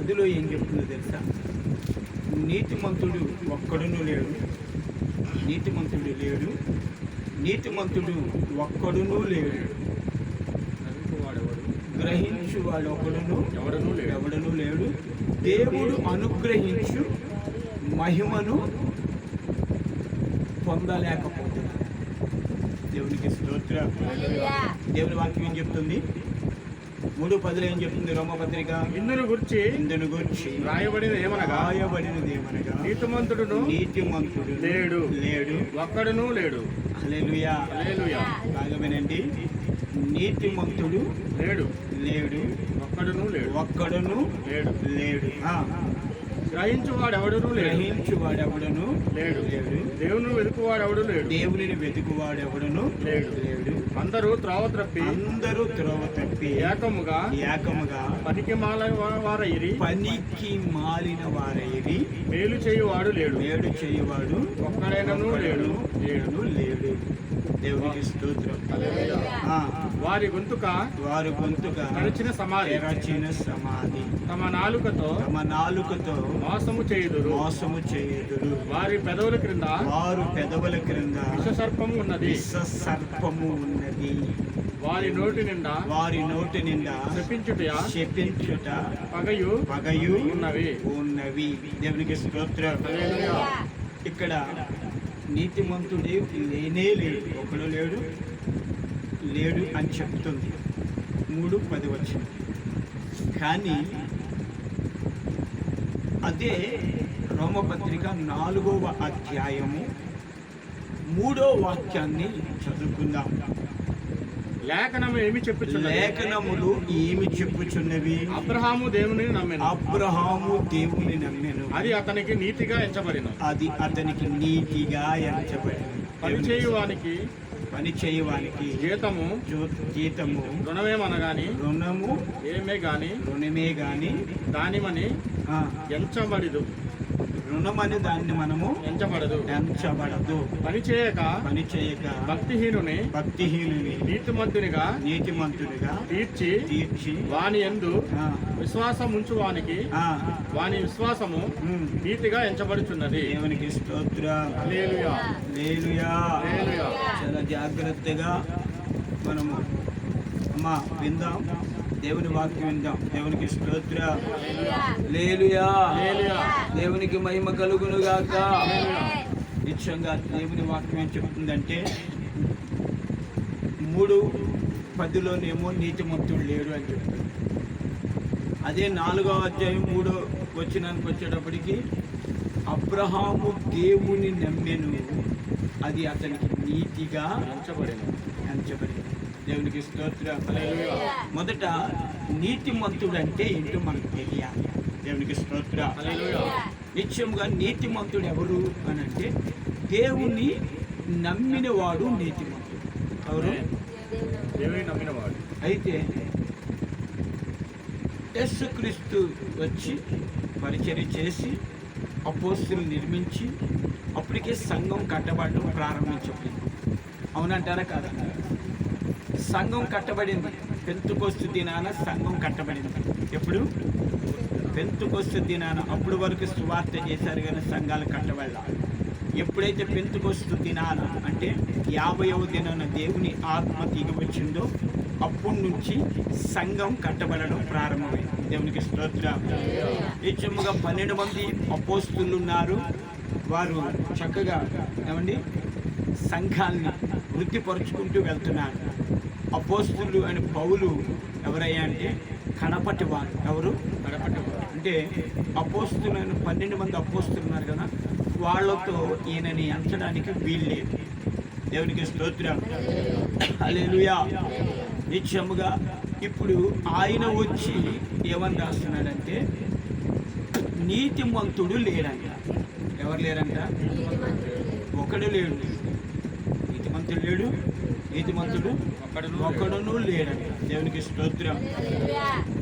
10లో ఏం చెప్తుందో తెలుసా? నీతిమంతుడు ఒక్కడును లేడు, నీతిమంతుడు లేడు, నీతిమంతుడు ఒక్కడును లేడు, గ్రహించువాడు ఒకడును ఎవడను లేడు, దేవుడు అనుగ్రహించు మహిమను పొందలేకపోతున్నాడు. దేవునికి స్తోత్రం. దేవుని వాక్యం ఏం చెప్తుంది? 3:10 ఏం చెప్తుంది? రోమపత్రిక ఇందును గురించి రాయబడినది ఏమనగా నీతిమంతుడు లేడు ఒక్కడును లేడు. హల్లెలూయా. బాగా వినండి. నీతిమంతుడు లేడు ఒక్కడును లేడు. గ్రహించువాడు ఎవడును లేడు. దేవుని వెతుకువాడు ఎవడును లేడు. అందరూ త్రోవ తప్పి ఏకముగా పనికి మాలిన వారైరి మేలు చేయువాడు ఒక్కడైనను లేడు. దేవునికి స్తోత్రం. వారి గొంతుక కరచిన సమాధి తమ నాలుకతో మోసము చేయుదురు. వారి పెదవుల క్రింద విషసర్పము ఉన్నది. వారి నోటి నిండా శపించుట పగయు ఉన్నవి. దేవునికి స్తోత్రం. ఇక్కడ నీతిమంతుడే లేనే లేడు, ఒకడు లేడు అని చెప్తుంది 3:10 వచ్చింది. కానీ అదే రోమపత్రిక 4వ అధ్యాయము 3వ వాక్యాన్ని చదువుకుందాం. లేఖనములు ఏమి చెప్పుచున్నవి? అబ్రహాము దేవుని నమ్మెను, అది అతనికి నీతిగా ఎంచబడిన. పని చేయువానికి జీతము రుణము ఏమే గాని దానిమని ఎంచబడదు. రుణమని దాన్ని మనము ఎంచబడదు. పని చేయక భక్తిహీనుని నీతిమంతునిగా తీర్చి వాని యందు విశ్వాసముంచువానికి వాని విశ్వాసము నీతిగా ఎంచబడుచున్నది. దేవునికి స్తోత్రం. హల్లెలూయా. చాలా జాగ్రత్తగా మనము అమ్మా విందాం, దేవుని వాక్యం విందాం. దేవునికి స్తోత్రం. హల్లెలూయా. దేవునికి మహిమ కలుగును గాక. నిశ్చయంగా దేవుని వాక్యం ఏం చెప్తుందంటే 3:10లోనేమో నీతిమంతుడు లేడు అని చెప్తుంది. అదే 4వ అధ్యాయం 3వ వచనానికి వచ్చేటప్పటికి అబ్రహాము దేవుని నమ్మెను, అది అతనికి నీతిగా ఎంచబడింది. దేవునికి స్తోత్రం. మొదట నీతిమంతుడు అంటే ఏంటో మనకు తెలియాలి. దేవునికి స్తోత్రం. నిత్యంగా నీతిమంతుడు ఎవరు అని అంటే దేవుని నమ్మినవాడు నీతిమంతుడు. ఎవరు? దేవుని నమ్మినవాడు. అయితే యేసుక్రీస్తు వచ్చి పరిచర్య చేసి అపోస్తులు నిర్మించి అప్పటికే సంఘం కట్టబడడం ప్రారంభించబడింది. అవునంటారా కాదంటారా? సంఘం కట్టబడింది. పెంతెకొస్తు దినాన సంఘం కట్టబడింది. ఎప్పుడు? పెంతెకొస్తు దినాన. అప్పుడు వరకు సువార్త చేశారు కానీ సంఘాలు కట్టబడాలి. ఎప్పుడైతే పెంతెకొస్తు దినాన అంటే 50వ దినాన దేవుని ఆత్మ దిగి వచ్చిందో అప్పటి నుంచి సంఘం కట్టబడడం ప్రారంభమైంది. దేవునికి స్తోత్రం. నిత్యముగా 12 మంది అపోస్తులు ఉన్నారు. వారు చక్కగా సంఘాన్ని వృద్ధిపరుచుకుంటూ వెళ్తున్నారు. అపోస్తులు అని పౌలు ఎవరయ్యా అంటే కడపటి వారు. ఎవరు? కడపటి వారు అంటే అపోస్తులైన 12 మంది అపోస్తులు ఉన్నారు కదా, వాళ్ళతో ఈయనని ఎంచడానికి వీల్లేదు. దేవునికి స్తోత్రం. హల్లెలూయా. నిత్యముగా ఇప్పుడు ఆయన వచ్చి ఏమని రాస్తున్నాడంటే నీతిమంతుడు లేడంట. ఎవరు లేరంట? ఒకడు లేడు. నీతిమంతుడు ఒకడును లేడంట. దేవునికి స్తోత్రం.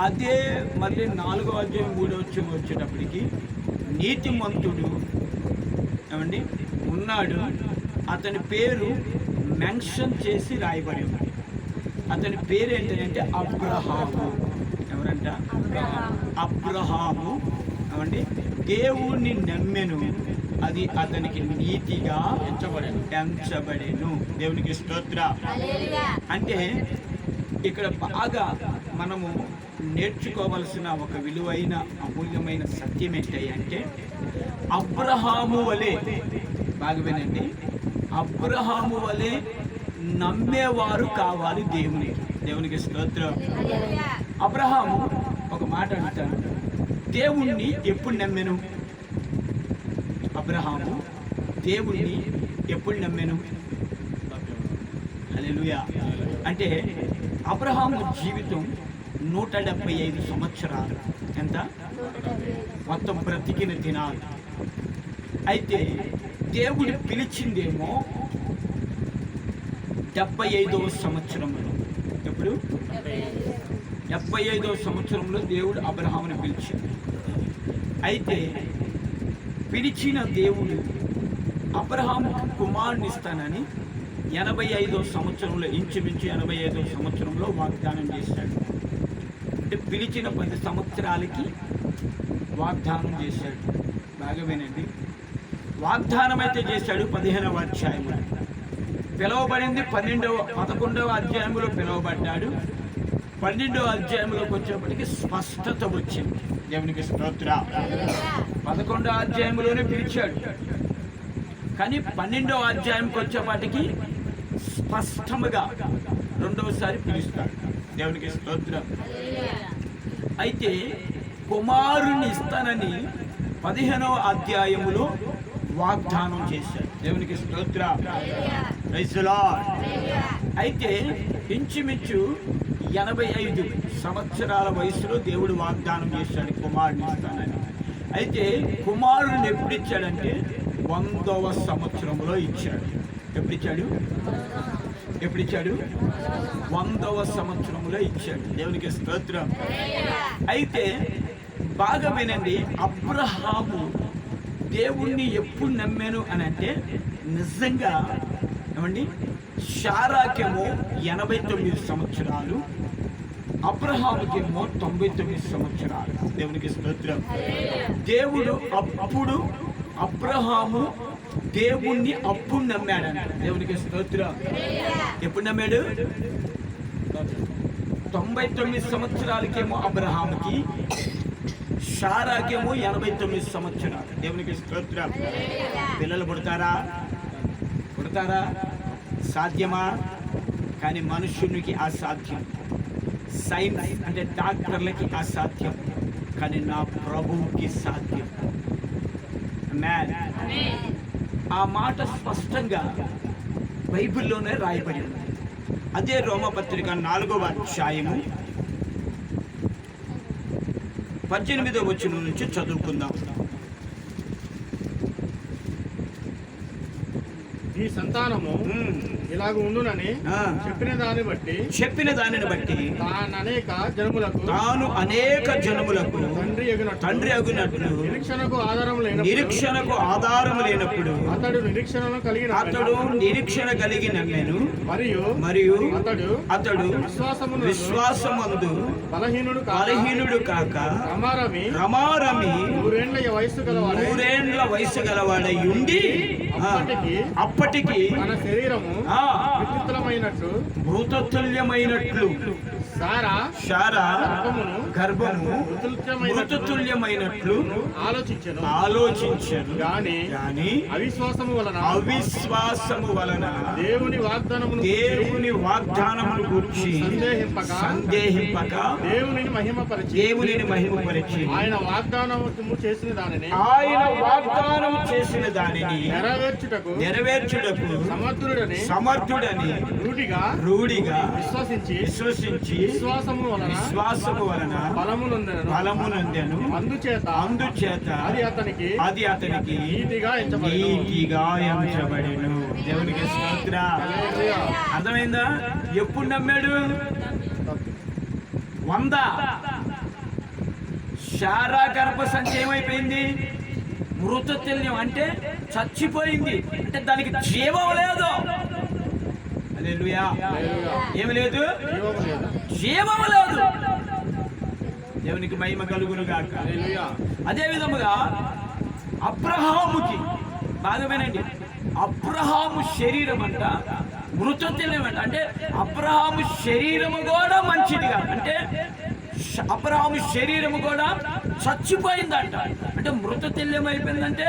అదే మళ్ళీ 4వ అధ్యాయం 3వ వచ్చేటప్పటికి నీతిమంతుడు ఉన్నాడు. అతని పేరు మెన్షన్ చేసి రాయబడి ఉంది. అతని పేరు ఏంటంటే అబ్రహాము. ఎవరంట? అబ్రహాము ఏమండి దేవుణ్ణి నమ్మెను, అది అతనికి నీతిగా ఎంచబడెను. దేవునికి స్తోత్ర. అంటే ఇక్కడ బాగా మనము నేర్చుకోవలసిన ఒక విలువైన అమూల్యమైన సత్యం ఏంటంటే అబ్రహాము వలె, బాగా వినండి, అబ్రహాము వలె నమ్మేవారు కావాలి దేవునికి. దేవునికి స్తోత్రం. అబ్రహాము ఒక మాట అడుగుతాను, దేవుణ్ణి ఎప్పుడు నమ్మెను? అబ్రహాము దేవుణ్ణి ఎప్పుడు నమ్మెను? హల్లెలూయా. అంటే అబ్రహాము జీవితం 175 సంవత్సరాలు. ఎంత? మొత్తం బ్రతికిన దినాలు. అయితే దేవుడు పిలిచిందేమో 75వ సంవత్సరంలో. ఎప్పుడు? 75వ సంవత్సరంలో దేవుడు అబ్రహాముని పిలిచింది. అయితే పిలిచిన దేవుడు అబ్రహాము కుమారుని ఇస్తానని 85వ సంవత్సరంలో, ఇంచుమించు 85వ సంవత్సరంలో వాగ్దానం చేశాడు. అంటే పిలిచిన 10 సంవత్సరాలకి వాగ్దానం చేశాడు. బాగా వినండి, వాగ్దానం అయితే చేశాడు 15వ అధ్యాయంలో. పిలువబడింది 11వ అధ్యాయంలో పిలువబడ్డాడు. 12వ అధ్యాయంలోకి వచ్చేప్పటికి స్పష్టత వచ్చింది. దేవునికి స్తోత్ర. 11వ అధ్యాయంలోనే పిలిచాడు, కానీ 12వ అధ్యాయంకి వచ్చేపాటికి స్పష్టముగా రెండవసారి పిలుస్తాడు. దేవునికి స్తోత్రం. అయితే కుమారుని ఇస్తానని 15వ అధ్యాయములో వాగ్దానం చేశాడు. దేవునికి స్తోత్రం. Praise the Lord. అయితే ఇంచుమించు 85 సంవత్సరాల వయసులో దేవుడు వాగ్దానం చేశాడు కుమారుని ఇస్తానని. అయితే కుమారుని ఎప్పుడు ఇచ్చాడంటే 100వ సంవత్సరంలో ఇచ్చాడు. ఎప్పుడు ఇచ్చాడు? 100వ సంవత్సరంలో ఇచ్చాడు. దేవునికి స్తోత్రం. అయితే బాగా వినండి, అబ్రహాము దేవుణ్ణి ఎప్పుడు నమ్మాను అని అంటే నిజంగా ఏమండి, శారాకేమో 89 సంవత్సరాలు, అబ్రహాముకేమో 99 సంవత్సరాలు. దేవునికి స్తోత్రం. దేవుడు అప్పుడు అబ్రహాము దేవుణ్ణి అప్పుడు నమ్మాడంట. దేవునికి స్తోత్రం. ఎప్పుడు నమ్మాడు? 99 సంవత్సరాలకేమో అబ్రహాముకి, శారాకేమో 89 సంవత్సరాలు. దేవునికి స్తోత్రం. పిల్లలు పుడతారా? సాధ్యమా? కానీ మనుష్యునికి అసాధ్యం. సైన్స్ అంటే డాక్టర్లకి అసాధ్యం, కానీ నా ప్రభువుకి సాధ్యం. ఆ మాట స్పష్టంగా బైబిల్లోనే రాయబడి ఉంది. అదే రోమపత్రిక 4వ అధ్యాయము 18వ వచనం నుంచి చదువుకుందాం. ఈ సంతానము ఇలాగ ఉండునని చెప్పిన దానిని బట్టి తాను అనేక జనములకు తండ్రి అగునట్లు నిరీక్షణకు ఆధారం లేనప్పుడు అతడు నిరీక్షణ కలిగి నమ్మెను. మరియు అతడు విశ్వాసమందు బలహీనుడు కాక రమారమి 100 వయసు గలవాడై ఉండి అప్పటికి మన శరీరము మృతతుల్యమైనట్లు గర్భము మృతతుల్యమైనట్లు ఆలోచించను గాని అవిశ్వాసము వలన దేవుని వాగ్దానమును గురించి సందేహింపక దేవునిని మహిమపరిచి ఆయన వాగ్దానము చేసిన దానిని నెరవేర్చుటకు సమర్థుడని రూఢిగా విశ్వసించి విశ్వాసము వలన బలమునందెను. అందుచేత అది అతనికి నీతిగా ఎంచబడెను. దేవునికి స్తోత్రం. అర్థమైందా? ఎప్పుడు నమ్మాడు? 100. శారా గర్భసంచి ఏమైపోయింది? మృతతుల్యం అంటే చచ్చిపోయింది, అంటే దానికి జీవం లేదు. హల్లెలూయా. ఏమి లేదు? జీవం లేదు. దేవునికి మహిమ కలుగును గాక. హల్లెలూయా. అదే విధముగా అబ్రహాముకి బాగా వినండి, అబ్రహాము శరీరం అంట మృతతుల్యమంట. అంటే అబ్రహాము శరీరము కూడా మంచిది కాదు, అంటే అబ్రహాము శరీరము కూడా చచ్చిపోయిందంట. అంటే మృతతుల్యం అయిపోయిందంటే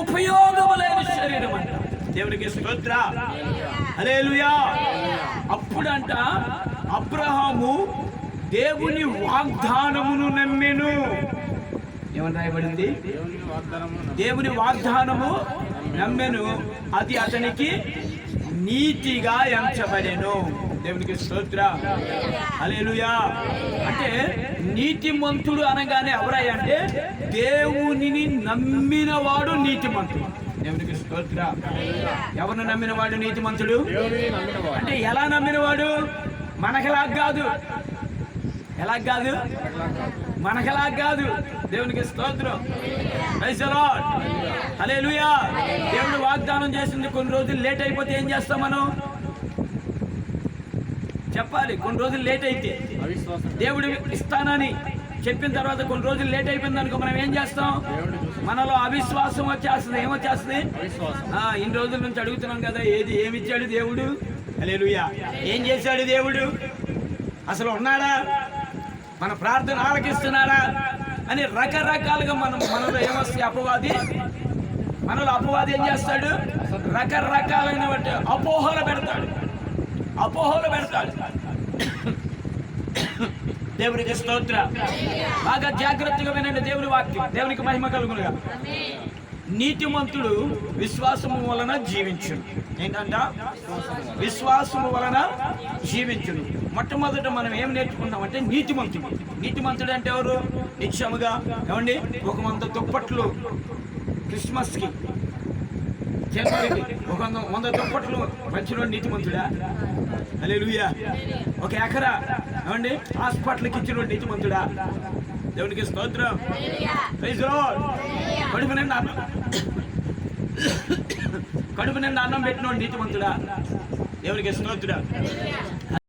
ఉపయోగము లేని శరీరం అంట. దేవునికి స్తోత్ర, హల్లెలూయా. అప్పుడంట అబ్రహాము దేవుని వాగ్దానమును నమ్మెను. ఏమని రాయబడింది? దేవుని వాగ్దానము నమ్మెను, అది అతనికి నీతిగా ఎంచబడెను. దేవునికి స్తోత్ర, హల్లెలూయా. అంటే నీతిమంతుడు అనగానే ఎవరయ్య అంటే దేవునిని నమ్మినవాడు నీతిమంతుడు. దేవునికి స్తోత్ర. ఎవరిని నమ్మినవాడు నీతిమంతుడు? అంటే ఎలా నమ్మినవాడు? మనకలా కాదు, ఎలా కాదు, మనకలా కాదు. దేవునికి స్తోత్రం, ప్రైజ్ ది లార్డ్, హల్లెలూయా. దేవుడు వాగ్దానం చేసింది కొన్ని రోజులు లేట్ అయిపోతే ఏం చేస్తాం మనం? చెప్పాలి. కొన్ని రోజులు లేట్ అయితే దేవుడు ఇస్తానని చెప్పిన తర్వాత కొన్ని రోజులు లేట్ అయిపోయింది అనుకో, మనం ఏం చేస్తాం? మనలో అవిశ్వాసం వచ్చేస్తుంది. ఏమొచ్చేస్తుంది? ఇన్ని రోజుల నుంచి అడుగుతున్నాం కదా, ఏమి ఇచ్చాడు దేవుడు? హల్లెలూయా. ఏం చేశాడు దేవుడు? అసలు ఉన్నాడా? మన ప్రార్థన ఆలకిస్తున్నాడా అని రకరకాలుగా మనలో ఏమొస్తాయి? అపవాది, మనలో అపవాది ఏం చేస్తాడు? రకరకాలైన అపోహలు పెడతాడు. దేవునికి స్తోత్ర. బాగా జాగ్రత్తగా వినండి దేవుని వాక్యం. దేవునికి మహిమ కలుగునుగా. నీతిమంతుడు విశ్వాసము వలన జీవించును. ఏంటంట? విశ్వాసము వలన జీవించును. మొట్టమొదట మనం ఏం నేర్చుకుంటామంటే నీతిమంతుడు. నీతిమంతుడు అంటే ఎవరు? నిత్యముగా ఏమండి ఒక 100 దుప్పట్లు క్రిస్మస్కి, జనవరికి ఒక 100 దుప్పట్లు పంచిన నీతిమంతుడా? హల్లెలూయా. ఒక ఎకరా ఏమండి హాస్పిటల్కి ఇచ్చిన నీతిమంతుడా? దేవునికి స్తోత్రం, ప్రైజ్ ది లార్డ్. కడుపు నిండా అన్నం పెట్టినోడు నీతిమంతుడా? దేవునికి స్తోత్రం.